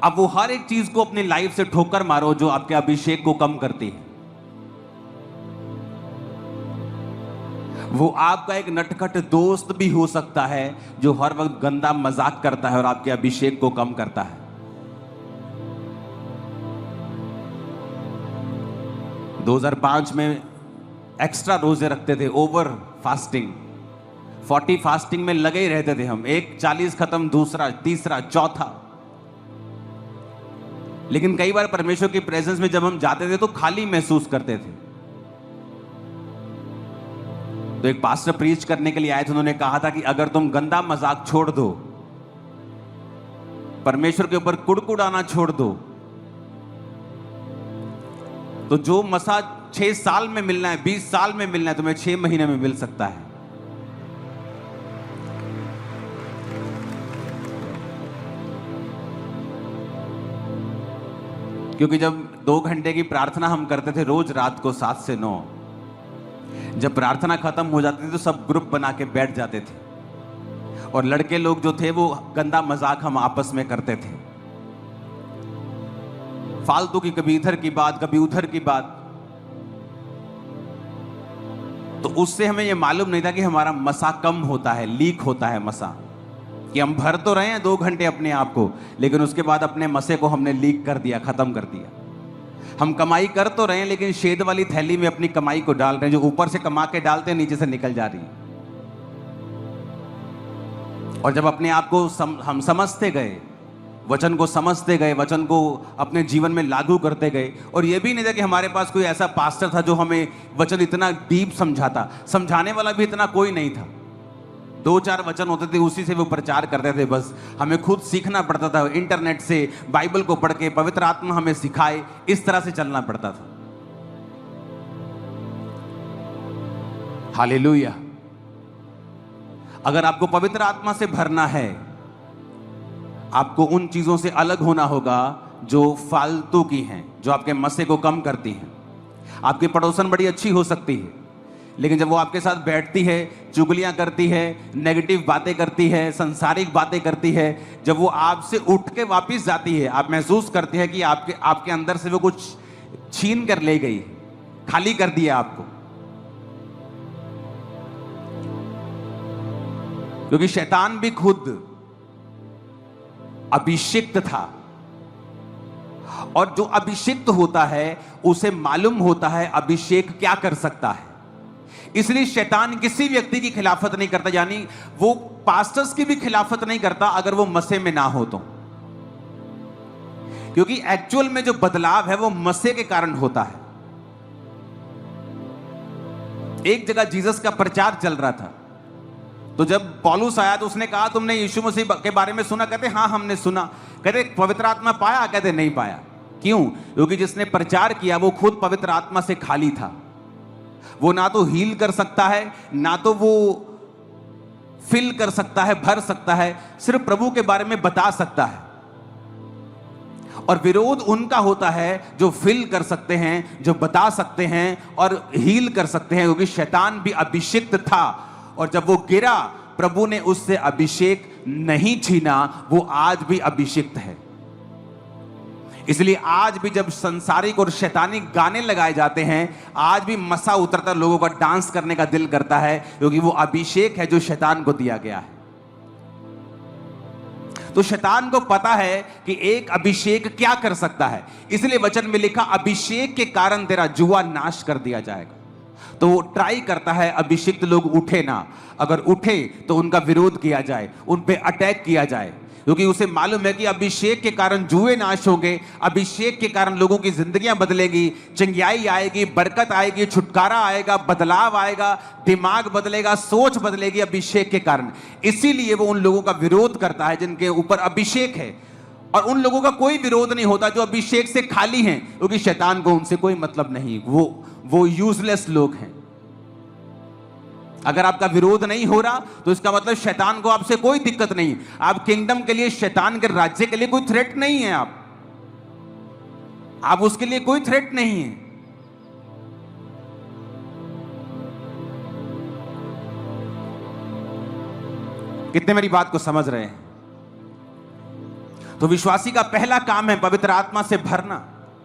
अब वो हर एक चीज को अपनी लाइफ से ठोकर मारो जो आपके अभिषेक को कम करती है। वो आपका एक नटखट दोस्त भी हो सकता है जो हर वक्त गंदा मजाक करता है और आपके अभिषेक को कम करता है। 2005 में एक्स्ट्रा रोजे रखते थे, ओवर फास्टिंग, 40 फास्टिंग में लगे ही रहते थे हम। एक 40 खत्म, दूसरा, तीसरा, चौथा। लेकिन कई बार परमेश्वर की प्रेजेंस में जब हम जाते थे तो खाली महसूस करते थे। तो एक पास्टर प्रीच करने के लिए आए थे, उन्होंने कहा था कि अगर तुम गंदा मजाक छोड़ दो, परमेश्वर के ऊपर कुड़कुड़ाना छोड़ दो, तो जो मसा 6 साल में मिलना है, 20 साल में मिलना है, तुम्हें 6 महीने में मिल सकता है। क्योंकि जब 2 घंटे की प्रार्थना हम करते थे रोज रात को 7 से 9, जब प्रार्थना खत्म हो जाती थी तो सब ग्रुप बना के बैठ जाते थे और लड़के लोग जो थे वो गंदा मजाक हम आपस में करते थे, फालतू की, कभी इधर की बात, कभी उधर की बात। तो उससे हमें ये मालूम नहीं था कि हमारा मसा कम होता है, लीक होता है मसा, कि हम भर तो रहे हैं 2 घंटे अपने आप को, लेकिन उसके बाद अपने मसे को हमने लीक कर दिया, खत्म कर दिया। हम कमाई कर तो रहे हैं लेकिन शेद वाली थैली में अपनी कमाई को डाल रहे हैं, जो ऊपर से कमा के डालते हैं नीचे से निकल जा रही है। और जब अपने आप को हम समझते गए, वचन को समझते गए, वचन को अपने जीवन में लागू करते गए, और यह भी नहीं था कि हमारे पास कोई ऐसा पास्टर था जो हमें वचन इतना डीप समझाता, समझाने वाला भी इतना कोई नहीं था। 2-4 वचन होते थे, उसी से वो प्रचार करते थे। बस हमें खुद सीखना पड़ता था, इंटरनेट से, बाइबल को पढ़ के, पवित्र आत्मा हमें सिखाए, इस तरह से चलना पड़ता था। हालेलुया। अगर आपको पवित्र आत्मा से भरना है, आपको उन चीजों से अलग होना होगा जो फालतू की हैं, जो आपके मसे को कम करती हैं। आपकी पड़ोसन बड़ी अच्छी हो सकती है, लेकिन जब वो आपके साथ बैठती है, चुगलियां करती है, नेगेटिव बातें करती है, संसारिक बातें करती है, जब वो आपसे उठ के वापस जाती है, आप महसूस करते हैं कि आपके अंदर से वो कुछ छीन कर ले गई, खाली कर दिया आपको। क्योंकि शैतान भी खुद अभिषिक्त था, और जो अभिषिक्त होता है उसे मालूम होता है अभिषेक क्या कर सकता है। इसलिए शैतान किसी व्यक्ति की खिलाफत नहीं करता, यानी वो पास्टर्स की भी खिलाफत नहीं करता अगर वो मसे में ना हो तो, क्योंकि एक्चुअल में जो बदलाव है वो मसे के कारण होता है। एक जगह जीसस का प्रचार चल रहा था, तो जब पौलुस आया तो उसने कहा तुमने यीशु मसीह के बारे में सुना? कहते हाँ हमने सुना। कहते पवित्र आत्मा पाया? कहते नहीं पाया। क्यों? क्योंकि जिसने प्रचार किया वो खुद पवित्र आत्मा से खाली था। वो ना तो हील कर सकता है, ना तो वो फिल कर सकता है, भर सकता है, सिर्फ प्रभु के बारे में बता सकता है। और विरोध उनका होता है जो फिल कर सकते हैं, जो बता सकते हैं और हील कर सकते हैं, क्योंकि शैतान भी अभिषिक्त था और जब वो गिरा प्रभु ने उससे अभिषेक नहीं छीना, वो आज भी अभिषिक्त है। इसलिए आज भी जब संसारिक और शैतानी गाने लगाए जाते हैं, आज भी मसा उतरता, लोगों का डांस करने का दिल करता है, क्योंकि वो अभिषेक है जो शैतान को दिया गया है। तो शैतान को पता है कि एक अभिषेक क्या कर सकता है, इसलिए वचन में लिखा अभिषेक के कारण तेरा जुआ नाश कर दिया जाएगा। तो वो ट्राई करता है अभिषिक्त लोग उठे ना, अगर उठे तो उनका विरोध किया जाए, उन पे अटैक किया जाए, क्योंकि उसे मालूम है कि अभिषेक के कारण जुए नाश होंगे, अभिषेक के कारण लोगों की जिंदगियां बदलेगी, चंगियाई आएगी, बरकत आएगी, छुटकारा आएगा, बदलाव आएगा, दिमाग बदलेगा, सोच बदलेगी अभिषेक के कारण। इसीलिए वो उन लोगों का विरोध करता है जिनके ऊपर अभिषेक है, और उन लोगों का कोई विरोध नहीं होता जो अभिषेक से खाली हैं, क्योंकि शैतान को उनसे कोई मतलब नहीं, वो यूजलेस लोग हैं। अगर आपका विरोध नहीं हो रहा तो इसका मतलब शैतान को आपसे कोई दिक्कत नहीं। आप किंगडम के लिए, शैतान के राज्य के लिए कोई थ्रेट नहीं है, आप उसके लिए कोई थ्रेट नहीं है। कितने मेरी बात को समझ रहे हैं? तो विश्वासी का पहला काम है पवित्र आत्मा से भरना।